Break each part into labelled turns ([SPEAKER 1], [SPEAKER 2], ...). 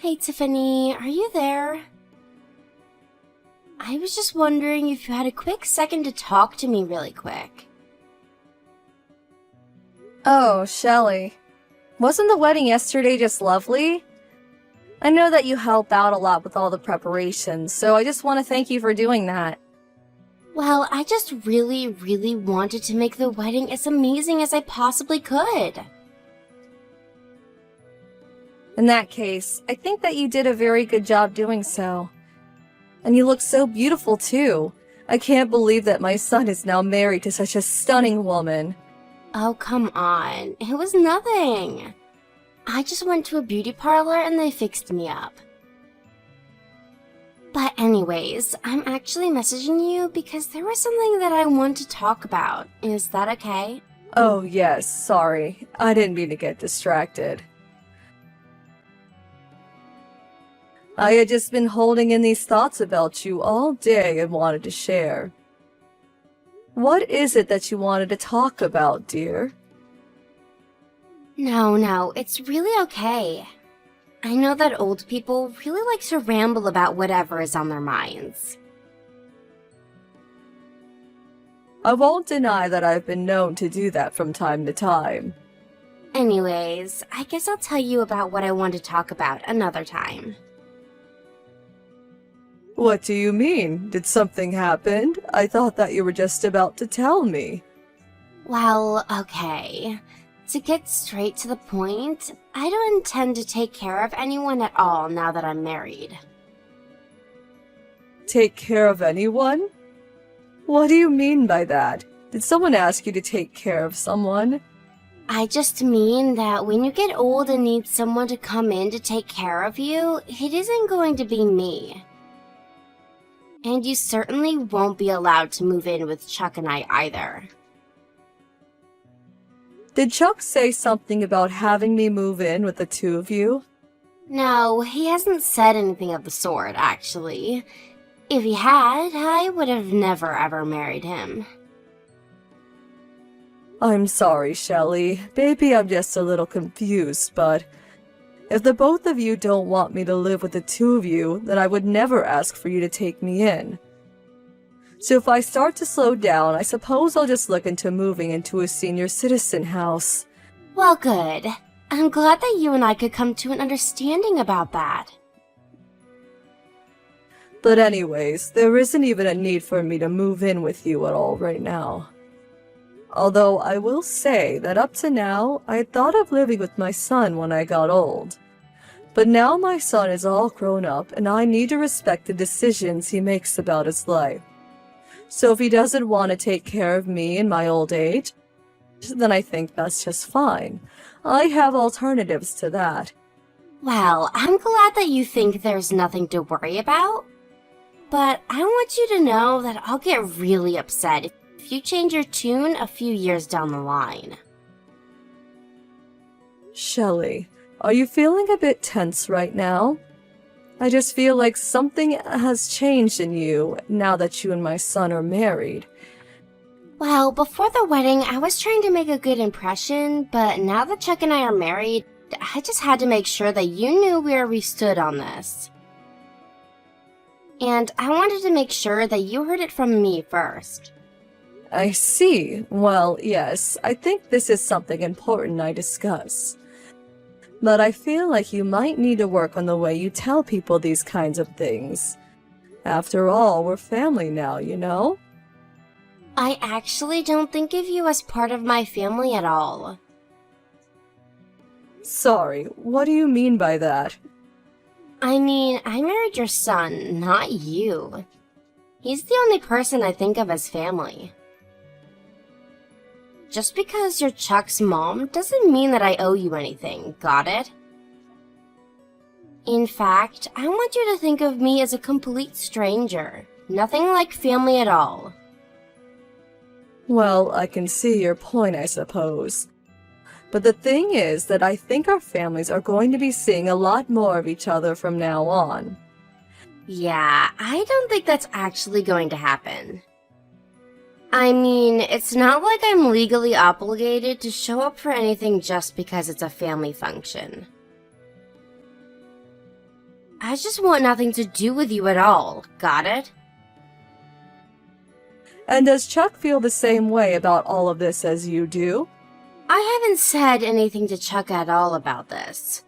[SPEAKER 1] Hey Tiffany, are you there? I was just wondering if you had a quick second to talk to me really quick.
[SPEAKER 2] Oh, Shelley. Wasn't the wedding yesterday just lovely? I know that you help out a lot with all the preparations, so I just want to thank you for doing that.
[SPEAKER 1] Well, I just really wanted to make the wedding as amazing as I possibly could.
[SPEAKER 2] In that case, I think that you did a very good job doing so. And you look so beautiful too. I can't believe that my son is now married to such a stunning woman.
[SPEAKER 1] Oh, come on. It was nothing. I just went to a beauty parlor and they fixed me up. But anyways, I'm actually messaging you because there was something that I want to talk about. Is that okay?
[SPEAKER 2] Oh yes, sorry. I didn't mean to get distracted. I had just been holding in these thoughts about you all day and wanted to share. What is it that you wanted to talk about, dear?
[SPEAKER 1] No, it's really okay. I know that old people really like to ramble about whatever is on their minds.
[SPEAKER 2] I won't deny that I've been known to do that from time to time.
[SPEAKER 1] Anyways, I guess I'll tell you about what I want to talk about another time.
[SPEAKER 2] What do you mean? Did something happen? I thought that you were just about to tell me.
[SPEAKER 1] Well, okay. To get straight to the point, I don't intend to take care of anyone at all now that I'm married.
[SPEAKER 2] Take care of anyone? What do you mean by that? Did someone ask you to take care of someone?
[SPEAKER 1] I just mean that when you get old and need someone to come in to take care of you, it isn't going to be me. And you certainly won't be allowed to move in with Chuck and I either.
[SPEAKER 2] Did Chuck say something about having me move in with the two of you?
[SPEAKER 1] No, he hasn't said anything of the sort, actually. If he had, I would have never ever married him.
[SPEAKER 2] I'm sorry, Shelley. Maybe I'm just a little confused, but if the both of you don't want me to live with the two of you, then I would never ask for you to take me in. So if I start to slow down, I suppose I'll just look into moving into a senior citizen house.
[SPEAKER 1] Well, good. I'm glad that you and I could come to an understanding about that.
[SPEAKER 2] But anyways, there isn't even a need for me to move in with you at all right now. Although I will say that up to now, I had thought of living with my son when I got old. But now my son is all grown up and I need to respect the decisions he makes about his life. So if he doesn't want to take care of me in my old age, then I think that's just fine. I have alternatives to that.
[SPEAKER 1] Well, I'm glad that you think there's nothing to worry about. But I want you to know that I'll get really upset if you change your tune a few years down the line.
[SPEAKER 2] Shelley, are you feeling a bit tense right now? I just feel like something has changed in you now that you and my son are married.
[SPEAKER 1] Well, before the wedding, I was trying to make a good impression, but now that Chuck and I are married, I just had to make sure that you knew where we stood on this. And I wanted to make sure that you heard it from me first.
[SPEAKER 2] I see. Well, yes, I think this is something important I discuss. But I feel like you might need to work on the way you tell people these kinds of things. After all, we're family now, you know?
[SPEAKER 1] I actually don't think of you as part of my family at all.
[SPEAKER 2] Sorry, what do you mean by that?
[SPEAKER 1] I mean, I married your son, not you. He's the only person I think of as family. Just because you're Chuck's mom doesn't mean that I owe you anything, got it? In fact, I want you to think of me as a complete stranger. Nothing like family at all.
[SPEAKER 2] Well, I can see your point, I suppose. But the thing is that I think our families are going to be seeing a lot more of each other from now on.
[SPEAKER 1] Yeah, I don't think that's actually going to happen. I mean, it's not like I'm legally obligated to show up for anything just because it's a family function. I just want nothing to do with you at all. Got it?
[SPEAKER 2] And does Chuck feel the same way about all of this as you do?
[SPEAKER 1] I haven't said anything to Chuck at all about this.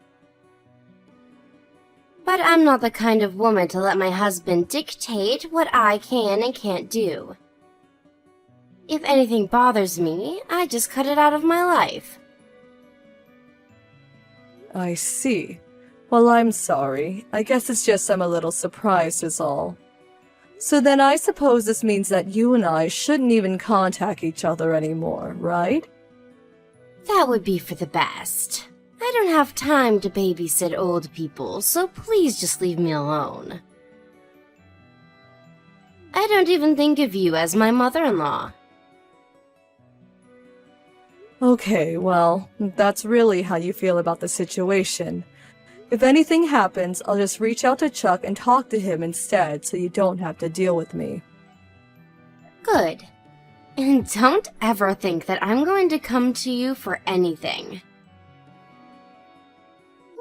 [SPEAKER 1] But I'm not the kind of woman to let my husband dictate what I can and can't do. If anything bothers me, I just cut it out of my life.
[SPEAKER 2] I see. Well, I'm sorry. I guess it's just I'm a little surprised is all. So then I suppose this means that you and I shouldn't even contact each other anymore, right?
[SPEAKER 1] That would be for the best. I don't have time to babysit old people, so please just leave me alone. I don't even think of you as my mother-in-law.
[SPEAKER 2] Okay, well, that's really how you feel about the situation. If anything happens, I'll just reach out to Chuck and talk to him instead so you don't have to deal with me.
[SPEAKER 1] Good. And don't ever think that I'm going to come to you for anything.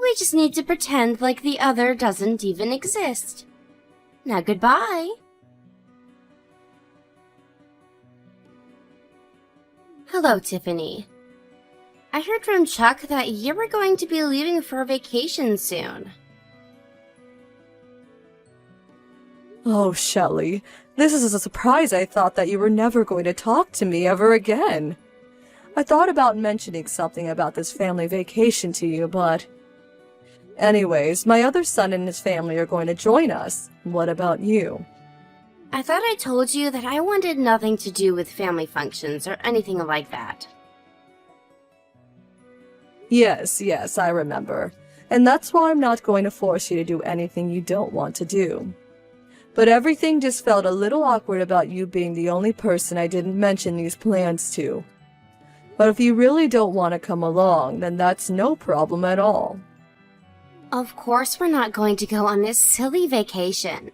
[SPEAKER 1] We just need to pretend like the other doesn't even exist. Now goodbye. Hello, Tiffany. I heard from Chuck that you were going to be leaving for a vacation soon.
[SPEAKER 2] Oh, Shelley, this is a surprise. I thought that you were never going to talk to me ever again. I thought about mentioning something about this family vacation to you, but... Anyways, my other son and his family are going to join us. What about you?
[SPEAKER 1] I thought I told you that I wanted nothing to do with family functions or anything like that.
[SPEAKER 2] Yes, I remember. And that's why I'm not going to force you to do anything you don't want to do. But everything just felt a little awkward about you being the only person I didn't mention these plans to. But if you really don't want to come along, then that's no problem at all.
[SPEAKER 1] Of course we're not going to go on this silly vacation.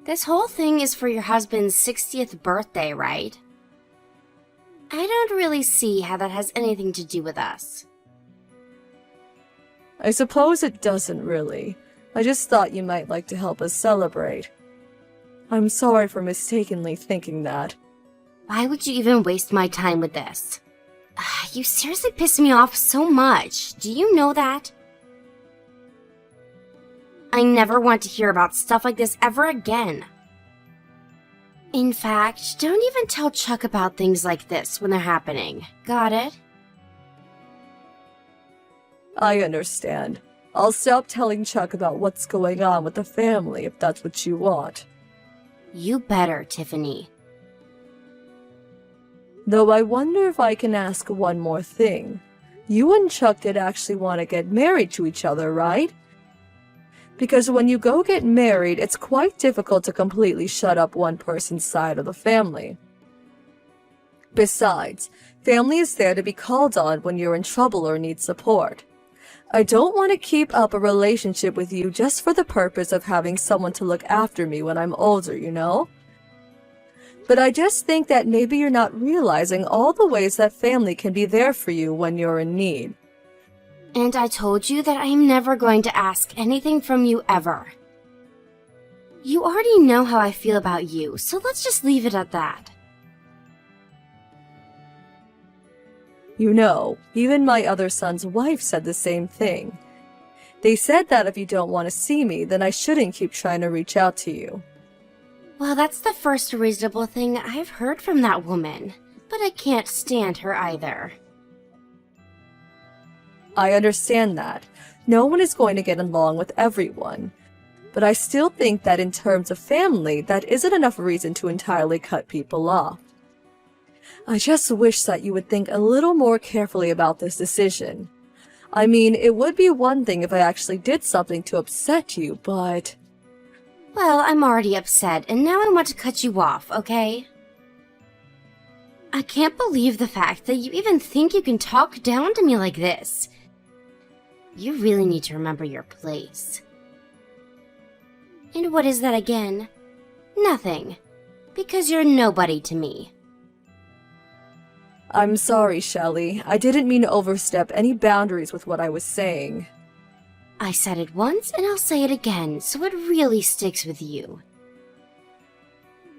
[SPEAKER 1] This whole thing is for your husband's 60th birthday, right? I don't really see how that has anything to do with us.
[SPEAKER 2] I suppose it doesn't really. I just thought you might like to help us celebrate. I'm sorry for mistakenly thinking that.
[SPEAKER 1] Why would you even waste my time with this? You seriously piss me off so much. Do you know that? I never want to hear about stuff like this ever again. In fact, don't even tell Chuck about things like this when they're happening. Got it?
[SPEAKER 2] I understand. I'll stop telling Chuck about what's going on with the family if that's what you want.
[SPEAKER 1] You better, Tiffany.
[SPEAKER 2] Though I wonder if I can ask one more thing. You and Chuck did actually want to get married to each other, right? Because when you go get married, it's quite difficult to completely shut up one person's side of the family. Besides, family is there to be called on when you're in trouble or need support. I don't want to keep up a relationship with you just for the purpose of having someone to look after me when I'm older, you know? But I just think that maybe you're not realizing all the ways that family can be there for you when you're in need.
[SPEAKER 1] And I told you that I'm never going to ask anything from you ever. You already know how I feel about you, so let's just leave it at that.
[SPEAKER 2] You know, even my other son's wife said the same thing. They said that if you don't want to see me, then I shouldn't keep trying to reach out to you.
[SPEAKER 1] Well, that's the first reasonable thing I've heard from that woman, but I can't stand her either.
[SPEAKER 2] I understand that. No one is going to get along with everyone. But I still think that in terms of family, that isn't enough reason to entirely cut people off. I just wish that you would think a little more carefully about this decision. I mean, it would be one thing if I actually did something to upset you, but...
[SPEAKER 1] Well, I'm already upset, and now I want to cut you off, okay? I can't believe the fact that you even think you can talk down to me like this. You really need to remember your place. And what is that again? Nothing. Because you're nobody to me.
[SPEAKER 2] I'm sorry, Shelley. I didn't mean to overstep any boundaries with what I was saying.
[SPEAKER 1] I said it once and I'll say it again, so it really sticks with you.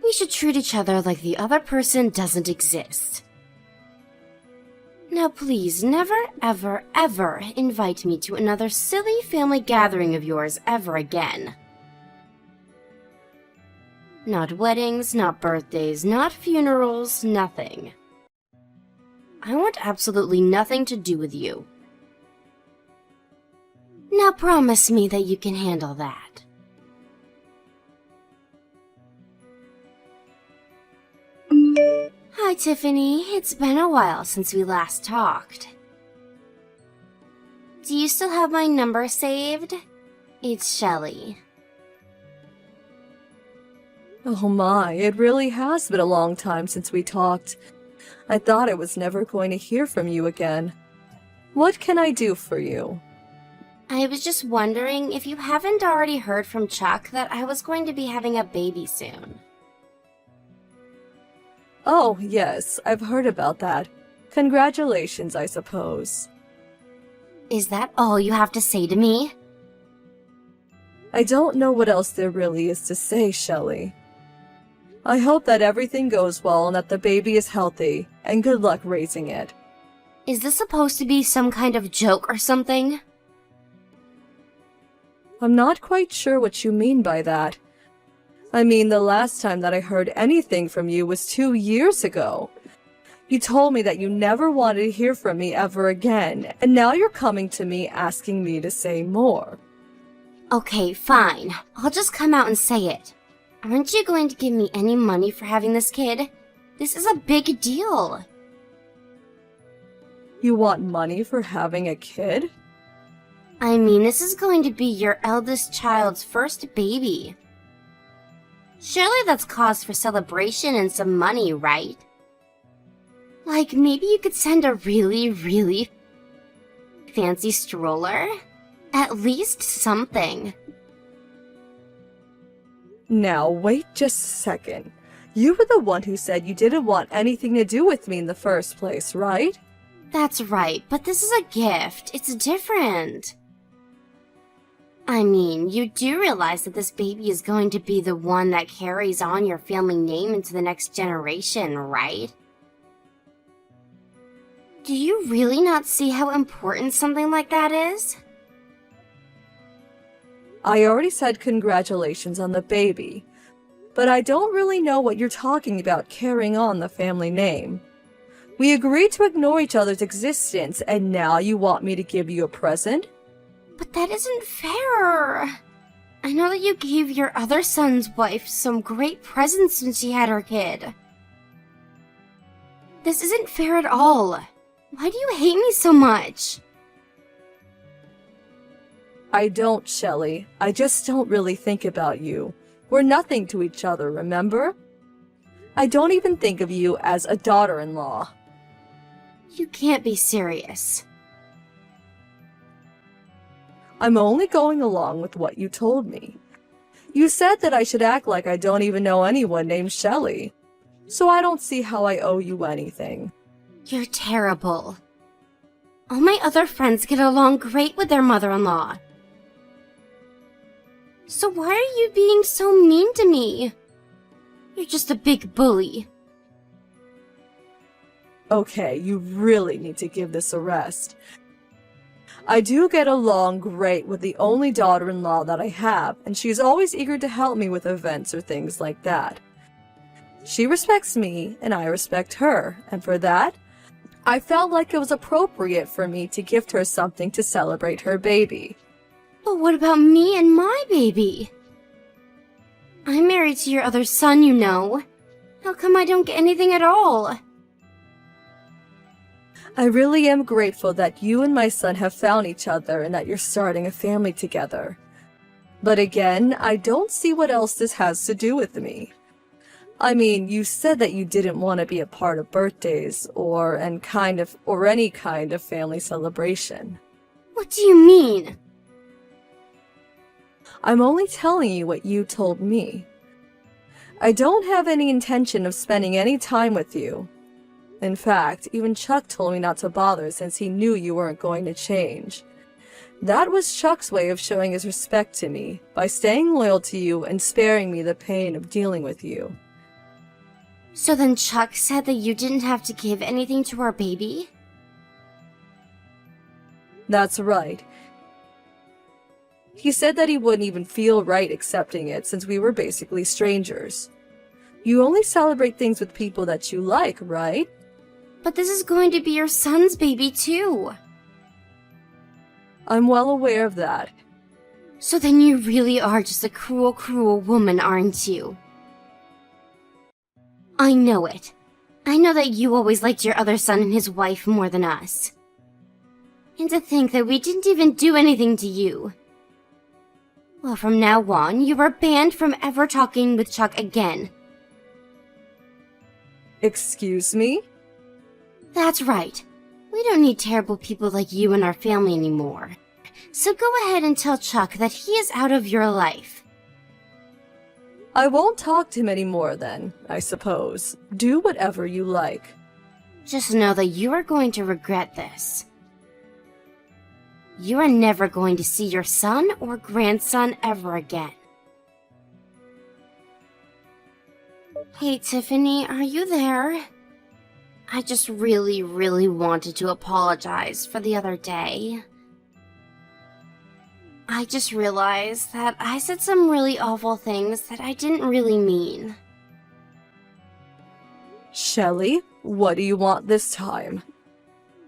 [SPEAKER 1] We should treat each other like the other person doesn't exist. Now please never, ever, ever invite me to another silly family gathering of yours ever again. Not weddings, not birthdays, not funerals, nothing. I want absolutely nothing to do with you. Now promise me that you can handle that. Hi, Tiffany. It's been a while since we last talked. Do you still have my number saved? It's Shelly.
[SPEAKER 2] Oh my, it really has been a long time since we talked. I thought I was never going to hear from you again. What can I do for you?
[SPEAKER 1] I was just wondering if you haven't already heard from Chuck that I was going to be having a baby soon.
[SPEAKER 2] Oh, yes, I've heard about that. Congratulations, I suppose.
[SPEAKER 1] Is that all you have to say to me?
[SPEAKER 2] I don't know what else there really is to say, Shelley. I hope that everything goes well and that the baby is healthy, and good luck raising it.
[SPEAKER 1] Is this supposed to be some kind of joke or something?
[SPEAKER 2] I'm not quite sure what you mean by that. I mean, the last time that I heard anything from you was 2 years ago. You told me that you never wanted to hear from me ever again, and now you're coming to me asking me to say more.
[SPEAKER 1] Okay, fine. I'll just come out and say it. Aren't you going to give me any money for having this kid? This is a big deal.
[SPEAKER 2] You want money for having a kid?
[SPEAKER 1] I mean, this is going to be your eldest child's first baby. Surely that's cause for celebration and some money, right? Like, maybe you could send a really, really fancy stroller? At least something.
[SPEAKER 2] Now, wait just a second. You were the one who said you didn't want anything to do with me in the first place, right?
[SPEAKER 1] That's right, but this is a gift. It's different. I mean, you do realize that this baby is going to be the one that carries on your family name into the next generation, right? Do you really not see how important something like that is?
[SPEAKER 2] I already said congratulations on the baby, but I don't really know what you're talking about carrying on the family name. We agreed to ignore each other's existence, and now you want me to give you a present?
[SPEAKER 1] But that isn't fair. I know that you gave your other son's wife some great presents when she had her kid. This isn't fair at all. Why do you hate me so much?
[SPEAKER 2] I don't, Shelley. I just don't really think about you. We're nothing to each other, remember? I don't even think of you as a daughter-in-law.
[SPEAKER 1] You can't be serious.
[SPEAKER 2] I'm only going along with what you told me. You said that I should act like I don't even know anyone named Shelley, so I don't see how I owe you anything.
[SPEAKER 1] You're terrible. All my other friends get along great with their mother-in-law. So why are you being so mean to me? You're just a big bully.
[SPEAKER 2] Okay, you really need to give this a rest. I do get along great with the only daughter-in-law that I have, and she's always eager to help me with events or things like that. She respects me, and I respect her, and for that, I felt like it was appropriate for me to gift her something to celebrate her baby.
[SPEAKER 1] But what about me and my baby? I'm married to your other son, you know. How come I don't get anything at all?
[SPEAKER 2] I really am grateful that you and my son have found each other and that you're starting a family together. But again, I don't see what else this has to do with me. I mean, you said that you didn't want to be a part of birthdays or any kind of family celebration.
[SPEAKER 1] What do you mean?
[SPEAKER 2] I'm only telling you what you told me. I don't have any intention of spending any time with you. In fact, even Chuck told me not to bother since he knew you weren't going to change. That was Chuck's way of showing his respect to me, by staying loyal to you and sparing me the pain of dealing with you.
[SPEAKER 1] So then Chuck said that you didn't have to give anything to our baby?
[SPEAKER 2] That's right. He said that he wouldn't even feel right accepting it since we were basically strangers. You only celebrate things with people that you like, right?
[SPEAKER 1] But this is going to be your son's baby too.
[SPEAKER 2] I'm well aware of that.
[SPEAKER 1] So then you really are just a cruel, cruel woman, aren't you? I know it. I know that you always liked your other son and his wife more than us. And to think that we didn't even do anything to you. Well, from now on, you are banned from ever talking with Chuck again.
[SPEAKER 2] Excuse me?
[SPEAKER 1] That's right. We don't need terrible people like you in our family anymore. So go ahead and tell Chuck that he is out of your life.
[SPEAKER 2] I won't talk to him anymore then, I suppose. Do whatever you like.
[SPEAKER 1] Just know that you are going to regret this. You are never going to see your son or grandson ever again. Hey, Tiffany, are you there? I just really, really wanted to apologize for the other day. I just realized that I said some really awful things that I didn't really mean.
[SPEAKER 2] Shelly, what do you want this time?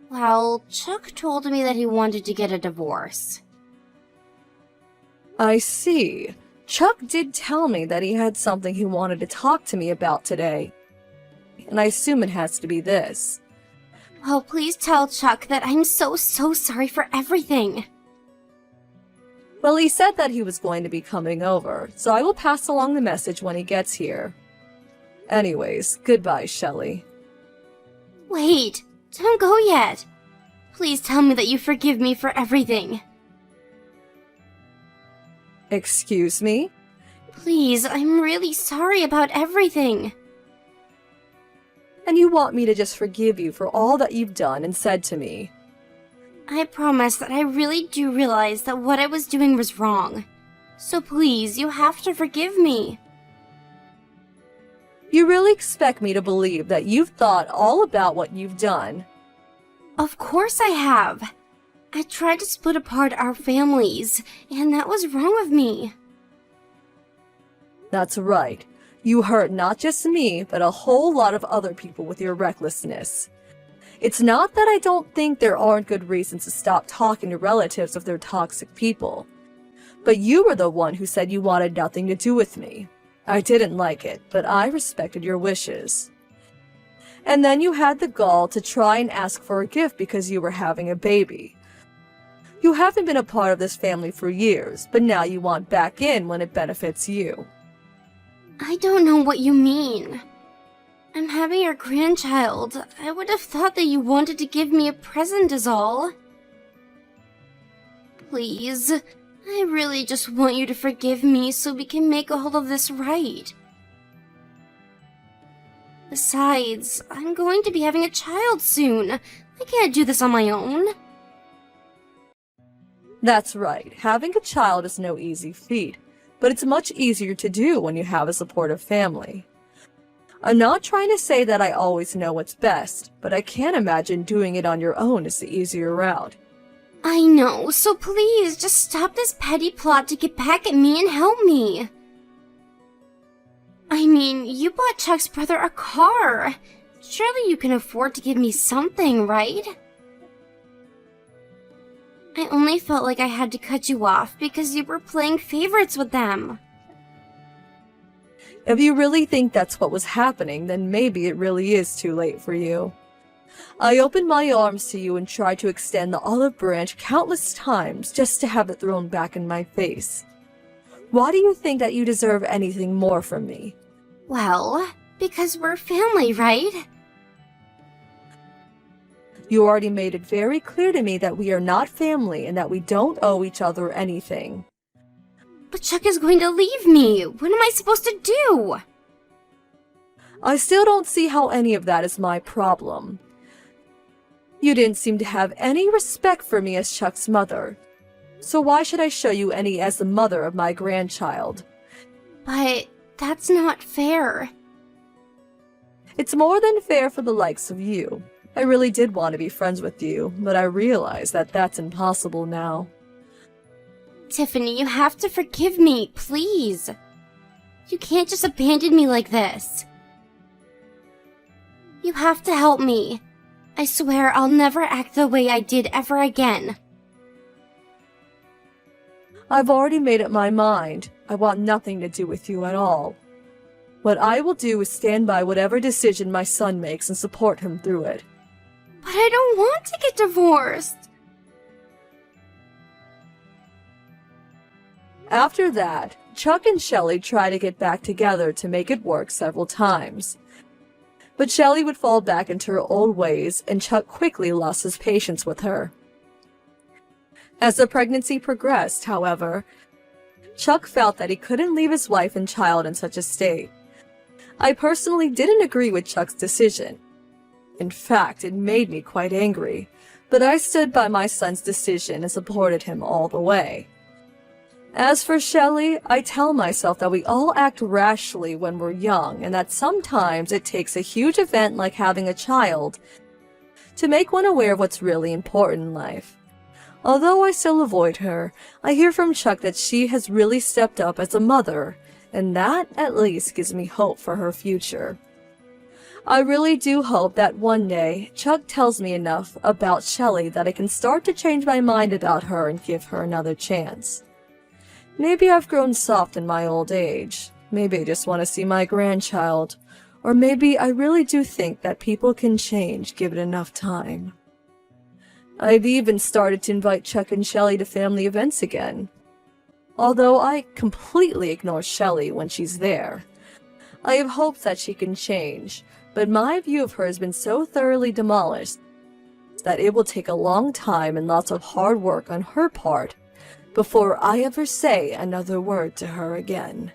[SPEAKER 1] Well, Chuck told me that he wanted to get a divorce.
[SPEAKER 2] I see. Chuck did tell me that he had something he wanted to talk to me about today. And I assume it has to be this.
[SPEAKER 1] Oh, please tell Chuck that I'm so sorry for everything.
[SPEAKER 2] Well, he said that he was going to be coming over, so I will pass along the message when he gets here. Anyways, goodbye, Shelly.
[SPEAKER 1] Wait, don't go yet. Please tell me that you forgive me for everything.
[SPEAKER 2] Excuse me?
[SPEAKER 1] Please, I'm really sorry about everything.
[SPEAKER 2] And you want me to just forgive you for all that you've done and said to me?
[SPEAKER 1] I promise that I really do realize that what I was doing was wrong. So please, you have to forgive me.
[SPEAKER 2] You really expect me to believe that you've thought all about what you've done?
[SPEAKER 1] Of course I have. I tried to split apart our families, and that was wrong of me.
[SPEAKER 2] That's right. You hurt not just me, but a whole lot of other people with your recklessness. It's not that I don't think there aren't good reasons to stop talking to relatives of their toxic people. But you were the one who said you wanted nothing to do with me. I didn't like it, but I respected your wishes. And then you had the gall to try and ask for a gift because you were having a baby. You haven't been a part of this family for years, but now you want back in when it benefits you.
[SPEAKER 1] I don't know what you mean. I'm having your grandchild. I would have thought that you wanted to give me a present is all. Please, I really just want you to forgive me so we can make all of this right. Besides, I'm going to be having a child soon. I can't do this on my own.
[SPEAKER 2] That's right. Having a child is no easy feat, but it's much easier to do when you have a supportive family. I'm not trying to say that I always know what's best, but I can't imagine doing it on your own is the easier route.
[SPEAKER 1] I know, so please, just stop this petty plot to get back at me and help me. I mean, you bought Chuck's brother a car. Surely you can afford to give me something, right? I only felt like I had to cut you off because you were playing favorites with them.
[SPEAKER 2] If you really think that's what was happening, then maybe it really is too late for you. I opened my arms to you and tried to extend the olive branch countless times just to have it thrown back in my face. Why do you think that you deserve anything more from me?
[SPEAKER 1] Well, because we're family, right?
[SPEAKER 2] You already made it very clear to me that we are not family and that we don't owe each other anything.
[SPEAKER 1] But Chuck is going to leave me. What am I supposed to do?
[SPEAKER 2] I still don't see how any of that is my problem. You didn't seem to have any respect for me as Chuck's mother. So why should I show you any as the mother of my grandchild?
[SPEAKER 1] But that's not fair.
[SPEAKER 2] It's more than fair for the likes of you. I really did want to be friends with you, but I realize that that's impossible now.
[SPEAKER 1] Tiffany, you have to forgive me, please. You can't just abandon me like this. You have to help me. I swear I'll never act the way I did ever again.
[SPEAKER 2] I've already made up my mind. I want nothing to do with you at all. What I will do is stand by whatever decision my son makes and support him through it.
[SPEAKER 1] But I don't want to get divorced.
[SPEAKER 2] After that, Chuck and Shelley try to get back together to make it work several times. But Shelley would fall back into her old ways, and Chuck quickly lost his patience with her. As the pregnancy progressed, however, Chuck felt that he couldn't leave his wife and child in such a state. I personally didn't agree with Chuck's decision. In fact, it made me quite angry, but I stood by my son's decision and supported him all the way. As for Shelley, I tell myself that we all act rashly when we're young, and that sometimes it takes a huge event like having a child to make one aware of what's really important in life. Although I still avoid her, I hear from Chuck that she has really stepped up as a mother, and that at least gives me hope for her future. I really do hope that one day Chuck tells me enough about Shelley that I can start to change my mind about her and give her another chance. Maybe I've grown soft in my old age. Maybe I just want to see my grandchild. Or maybe I really do think that people can change given enough time. I've even started to invite Chuck and Shelley to family events again. Although I completely ignore Shelley when she's there. I have hopes that she can change, but my view of her has been so thoroughly demolished that it will take a long time and lots of hard work on her part before I ever say another word to her again.